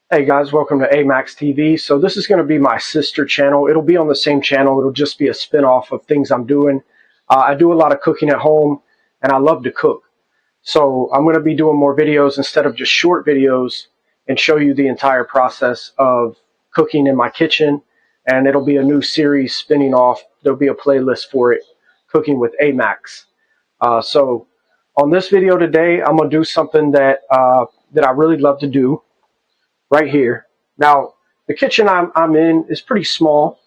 Hey guys, welcome to AMAXTV. So this is going to be my sister channel. It'll be on the same channel. It'll just be a spin-off of things I'm doing. I do a lot of cooking at home and I love to cook. So I'm going to be doing more videos instead of just short videos and show you the entire process of cooking in my kitchen. And it'll be a new series spinning off. There'll be a playlist for it, Cooking with AMAX. So on this video today, I'm going to do something that I really love to do. Right here. Now, the kitchen I'm in is pretty small.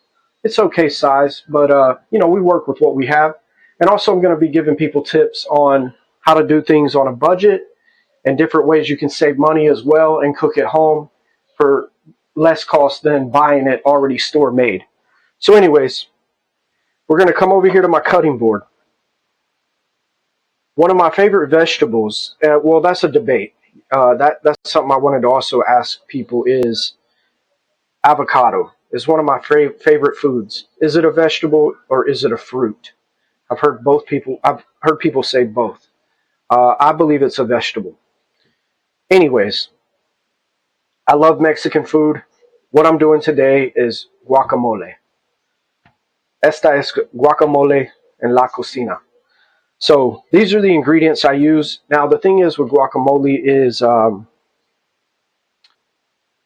It's okay size, but you know, we work with what we have. And also I'm going to be giving people tips on how to do things on a budget and different ways you can save money as well and cook at home for less cost than buying it already store made. So anyways, we're going to come over here to my cutting board. One of my favorite vegetables, well, that's a debate. That's something I wanted to also ask people is avocado is one of my favorite foods. Is it a vegetable or is it a fruit? I've heard people say both. I believe it's a vegetable. Anyways, I love Mexican food. What I'm doing today is guacamole. Esta es guacamole en la cocina. So these are the ingredients I use. Now the thing is with guacamole is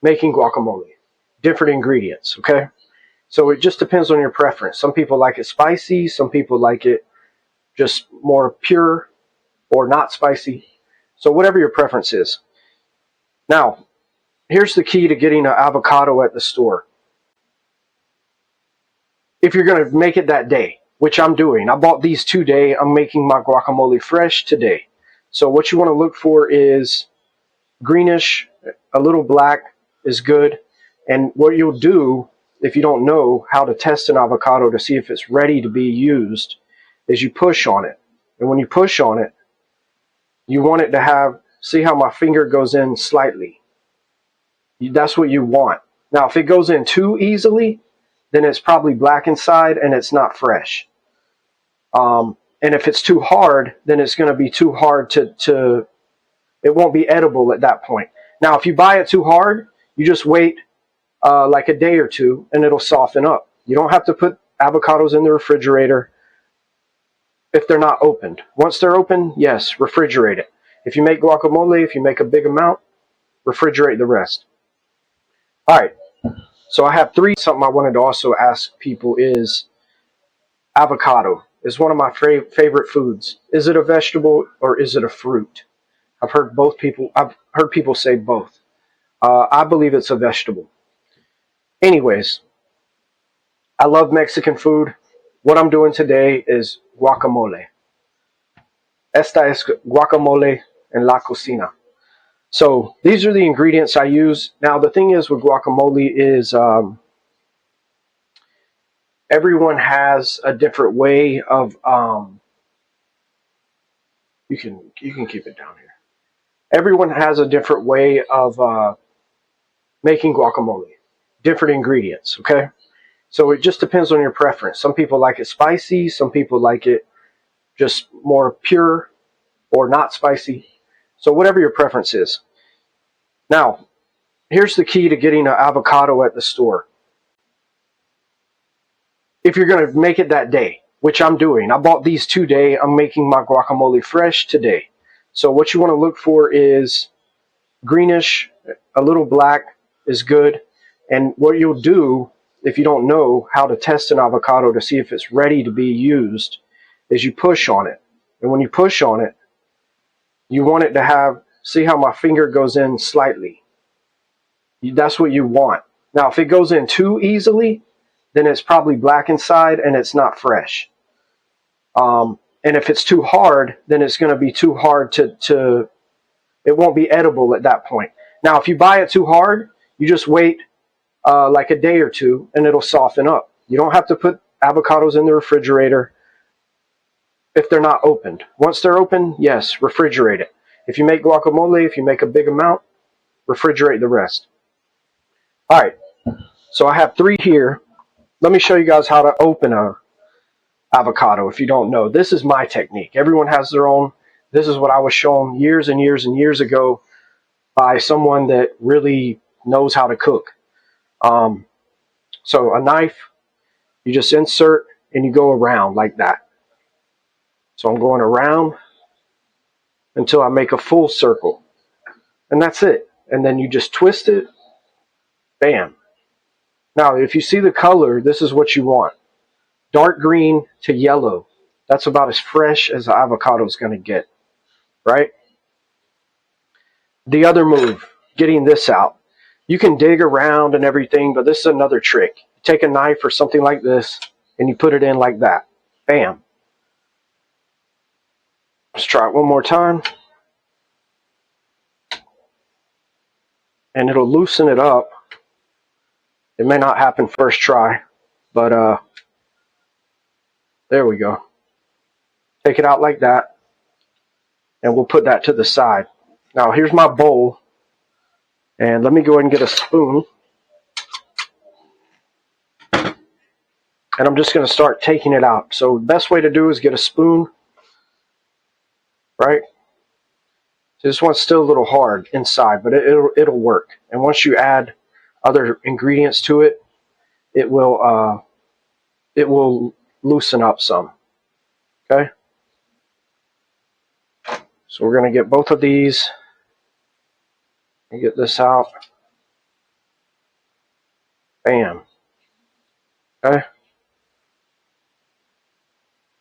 making guacamole. Different ingredients, okay? So it just depends on your preference. Some people like it spicy. Some people like it just more pure or not spicy. So whatever your preference is. Now, here's the key to getting an avocado at the store. If you're going to make it that day, which I'm doing. I bought these today. I'm making my guacamole fresh today. So what you want to look for is greenish, a little black is good. And what you'll do, if you don't know how to test an avocado to see if it's ready to be used, is you push on it. And when you push on it, you want it to have, see how my finger goes in slightly. That's what you want. Now, if it goes in too easily, then it's probably black inside and it's not fresh. And if it's too hard, then it's going to be too hard it won't be edible at that point. Now, if you buy it too hard, you just wait like a day or two and it'll soften up. You don't have to put avocados in the refrigerator if they're not opened. Once they're open, yes, refrigerate it. If you make guacamole, if you make a big amount, refrigerate the rest. All right. So I have something I wanted to also ask people is avocado is one of my favorite foods. Is it a vegetable or is it a fruit? I've heard people say both. I believe it's a vegetable. Anyways, I love Mexican food. What I'm doing today is guacamole. Esta es guacamole en la cocina. So these are the ingredients I use. Now the thing is with guacamole is everyone has a different way of you can keep it down here. Everyone has a different way of making guacamole. Different ingredients, okay? So it just depends on your preference. Some people like it spicy. Some people like it just more pure or not spicy. So whatever your preference is. Now, here's the key to getting an avocado at the store. If you're going to make it that day, which I'm doing. I bought these today. I'm making my guacamole fresh today. So what you want to look for is greenish, a little black is good. And what you'll do, if you don't know how to test an avocado to see if it's ready to be used, is you push on it. And when you push on it, you want it to have, see how my finger goes in slightly. That's what you want. Now, if it goes in too easily, then it's probably black inside and it's not fresh. And if it's too hard, then it's going to be too hard it won't be edible at that point. Now, if you buy it too hard, you just wait like a day or two and it'll soften up. You don't have to put avocados in the refrigerator if they're not opened. Once they're open, yes, refrigerate it. If you make guacamole, if you make a big amount, refrigerate the rest. All right, so I have 3 here. let me show you guys how to open a avocado if you don't know. This is my technique. Everyone has their own. This is what I was shown years and years and years ago by someone that really knows how to cook. So a knife, you just insert and you go around like that. So I'm going around until I make a full circle. And that's it. And then you just twist it. Bam. Now, if you see the color, this is what you want. Dark green to yellow. That's about as fresh as the avocado is going to get. Right? The other move, getting this out. You can dig around and everything, but this is another trick. You take a knife or something like this, and you put it in like that. Bam. Let's try it one more time. And it'll loosen it up. It may not happen first try, but there we go. Take it out like that, and we'll put that to the side. Now here's my bowl, and let me go ahead and get a spoon. And I'm just going to start taking it out. So the best way to do is get a spoon, right? This one's still a little hard inside, but it'll work. And once you add other ingredients to it, it will loosen up some. Okay? So we're going to get both of these and get this out. Bam. Okay?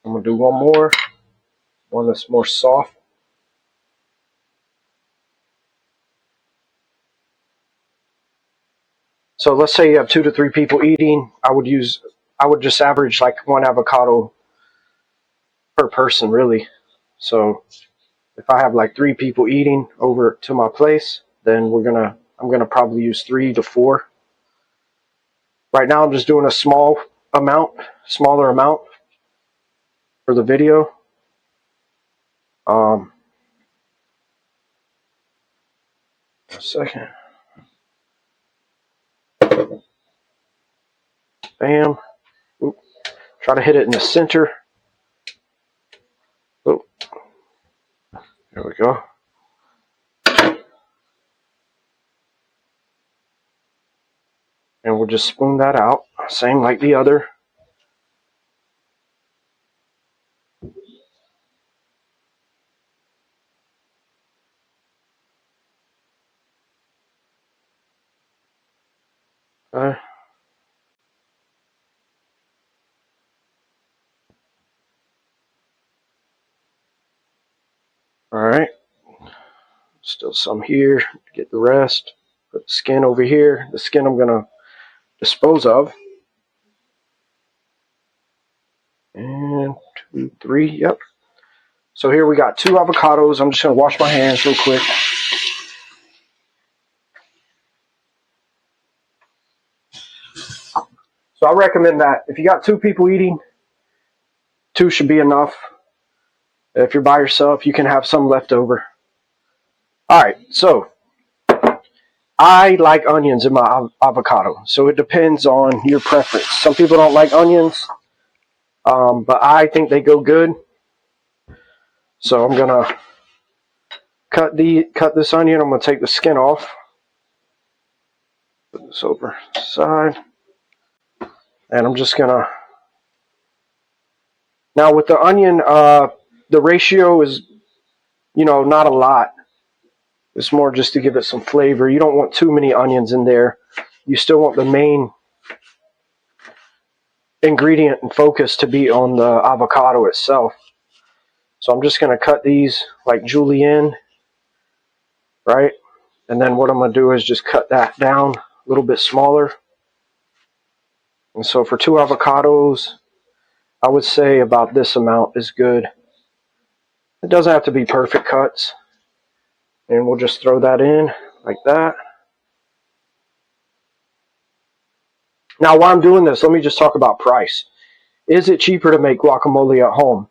I'm going to do one more. One that's more soft. So let's say you have 2 to 3 people eating. I would just average like 1 avocado per person, really. So if I have like 3 people eating over to my place, then I'm gonna probably use 3 to 4. Right now I'm just doing a smaller amount for the video. A second. Bam. Oop. Try to hit it in the center. Oh. There we go. And we'll just spoon that out. Same like the other. Okay. Alright. Still some here. Get the rest. Put the skin over here. The skin I'm going to dispose of. And 2, 3. Yep. So here we got 2 avocados. I'm just going to wash my hands real quick. So I recommend that if you got 2 people eating, 2 should be enough. If you're by yourself, you can have some left over. Alright, so I like onions in my avocado. So it depends on your preference. Some people don't like onions, but I think they go good. So I'm going to cut this onion. I'm going to take the skin off. Put this over the side. And I'm just going to... Now with the onion, the ratio is, not a lot. It's more just to give it some flavor. You don't want too many onions in there. You still want the main ingredient and focus to be on the avocado itself. So I'm just going to cut these like julienne, right? And then what I'm going to do is just cut that down a little bit smaller. And so for 2 avocados, I would say about this amount is good. It doesn't have to be perfect cuts. And we'll just throw that in like that. Now, while I'm doing this, let me just talk about price. Is it cheaper to make guacamole at home?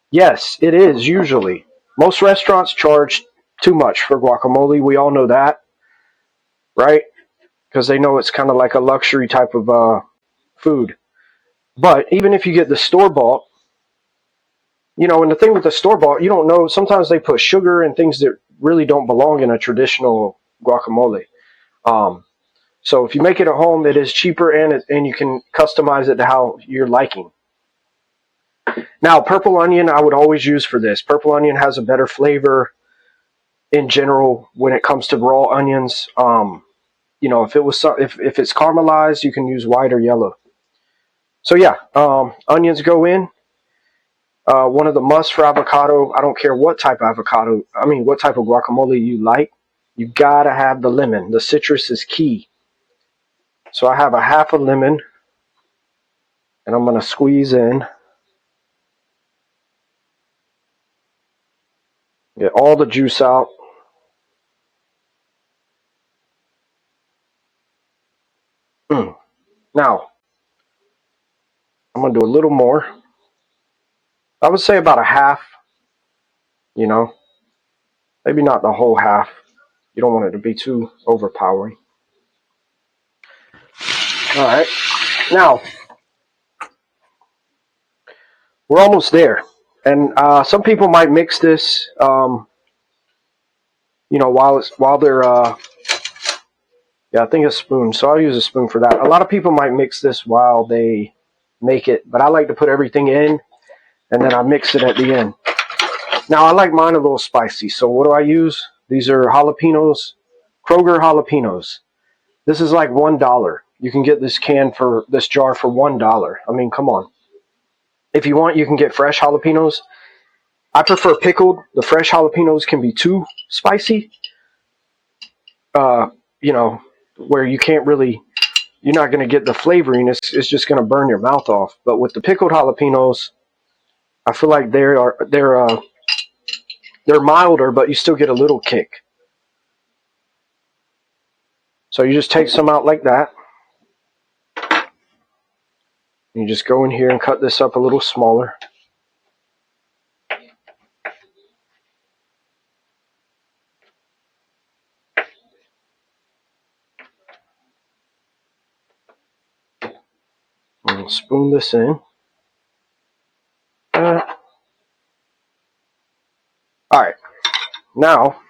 Yes, it is usually. Most restaurants charge too much for guacamole. We all know that, right? Because they know it's kind of like a luxury type of food. But even if you get the store-bought, you know, and the thing with the store-bought, you don't know, sometimes they put sugar and things that really don't belong in a traditional guacamole. Um, so if you make it at home, it is cheaper, and you can customize it to how you're liking. Now, purple onion I would always use for this. Purple onion has a better flavor in general when it comes to raw onions. You know, if it's caramelized, you can use white or yellow. So yeah, onions go in. One of the must for avocado. I don't care what type of avocado. I mean, what type of guacamole you like. You gotta have the lemon. The citrus is key. So I have a half a lemon, and I'm gonna squeeze in. Get all the juice out. Now, I'm going to do a little more. I would say about a half, you know, maybe not the whole half. You don't want it to be too overpowering. All right. Now, we're almost there. And some people might mix this, you know, while they're, yeah, I think a spoon. So I'll use a spoon for that. A lot of people might mix this while they make it, but I like to put everything in, and then I mix it at the end. Now, I like mine a little spicy, so what do I use? These are jalapenos, Kroger jalapenos. This is like $1. You can get this jar for $1. I mean, come on. If you want, you can get fresh jalapenos. I prefer pickled. The fresh jalapenos can be too spicy. You know, where you can't really, you're not going to get the flavoring. It's just going to burn your mouth off. But with the pickled jalapenos, I feel like they're milder, but you still get a little kick. So you just take some out like that. You just go in here and cut this up a little smaller. And spoon this in. Alright, now,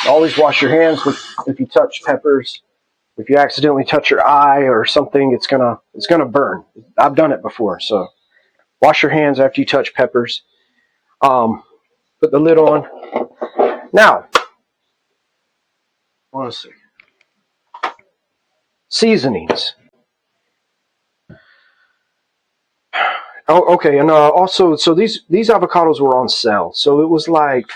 always wash your hands if you touch peppers. If you accidentally touch your eye or something, it's gonna burn. I've done it before, so wash your hands after you touch peppers. Put the lid on. Now, one second. Seasonings. Oh, okay, and also, so these avocados were on sale. So it was like,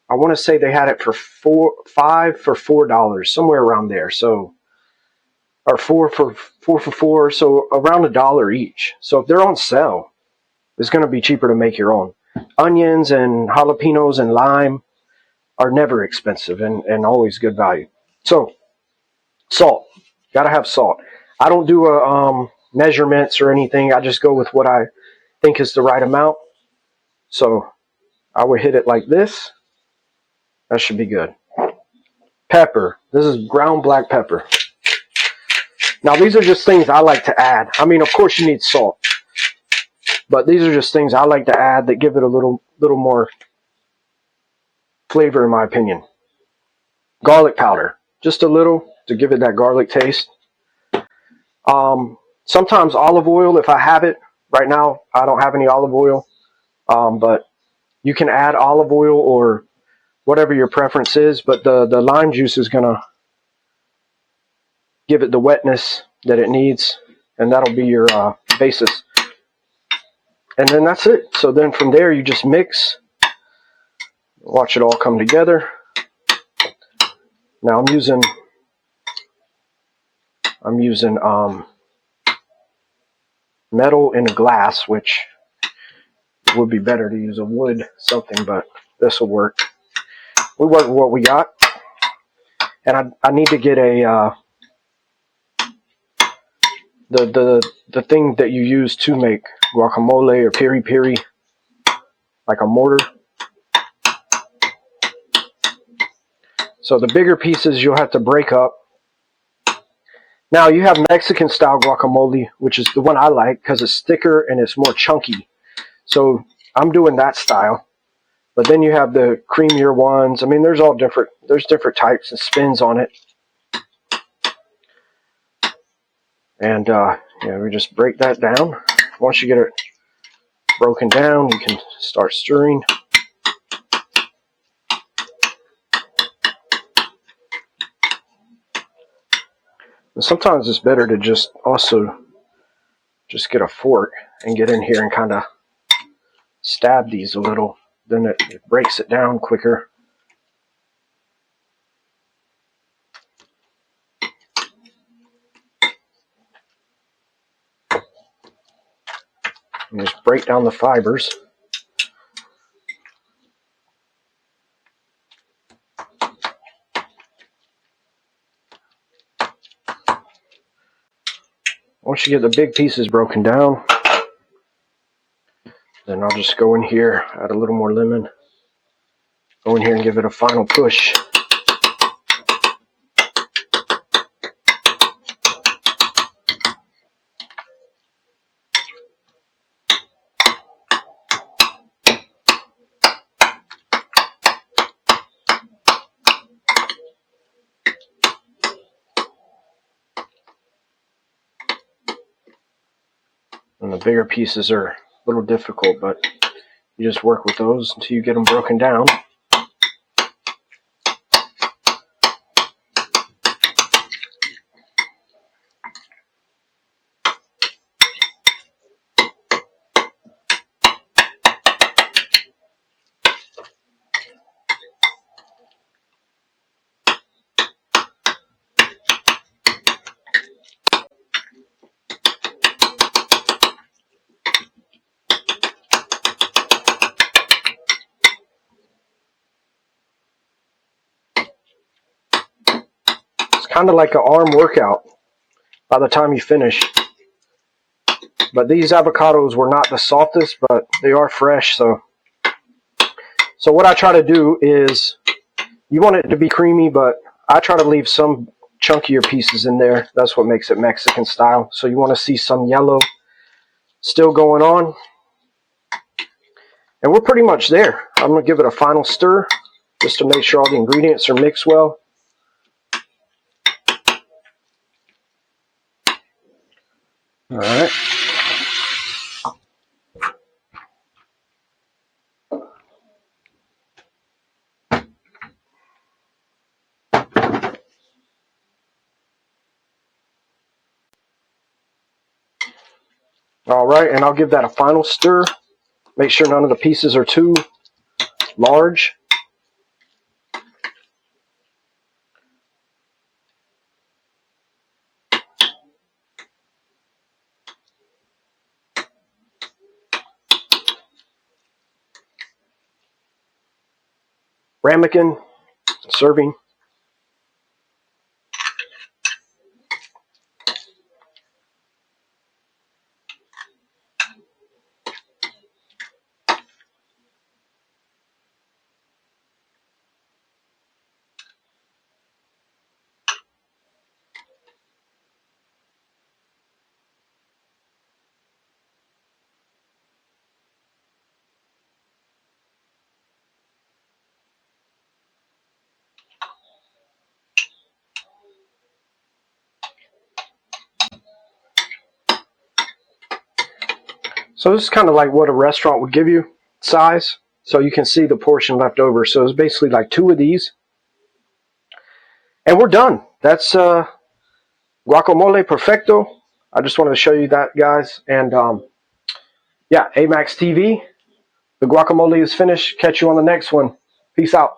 I want to say they had it for $5 for $4, somewhere around there. So, or four for $4, so around $1 each. So if they're on sale, it's going to be cheaper to make your own. Onions and jalapenos and lime are never expensive and always good value. So, salt. Got to have salt. I don't do measurements or anything. I just go with what I think is the right amount. So I would hit it like this. That should be good. Pepper. This is ground black pepper. Now these are just things I like to add. I mean, of course you need salt, but these are just things I like to add that give it a little more flavor, in my opinion. Garlic powder, just a little to give it that garlic taste. Sometimes olive oil if I have it. Right now I don't have any olive oil, but you can add olive oil or whatever your preference is. But the lime juice is gonna give it the wetness that it needs, and that'll be your basis. And then that's it. So then from there you just mix. Watch it all come together. Now I'm using metal in a glass, which would be better to use a wood something, but this will work. We work with what we got, and I need to get a the thing that you use to make guacamole or piri piri, like a mortar. So the bigger pieces you'll have to break up, Now you have Mexican style guacamole, which is the one I like because it's thicker and it's more chunky. So I'm doing that style. But then you have the creamier ones. I mean, there's different types and spins on it. And yeah, we just break that down. Once you get it broken down, you can start stirring. And sometimes it's better to just get a fork and get in here and kind of stab these a little. Then it breaks it down quicker. And just break down the fibers. Once you get the big pieces broken down, then I'll just go in here, add a little more lemon, go in here and give it a final push. And the bigger pieces are a little difficult, but you just work with those until you get them broken down. Kind of like an arm workout by the time you finish. But these avocados were not the softest, but they are fresh. So what I try to do is, you want it to be creamy, but I try to leave some chunkier pieces in there. That's what makes it Mexican style. So you want to see some yellow still going on. And we're pretty much there. I'm going to give it a final stir just to make sure all the ingredients are mixed well. All right. All right, and I'll give that a final stir. Make sure none of the pieces are too large. Ramekin serving. So this is kind of like what a restaurant would give you size. So you can see the portion left over. So it's basically like 2 of these. And we're done. That's guacamole perfecto. I just wanted to show you that, guys. And yeah, AMAXTV. The guacamole is finished. Catch you on the next one. Peace out.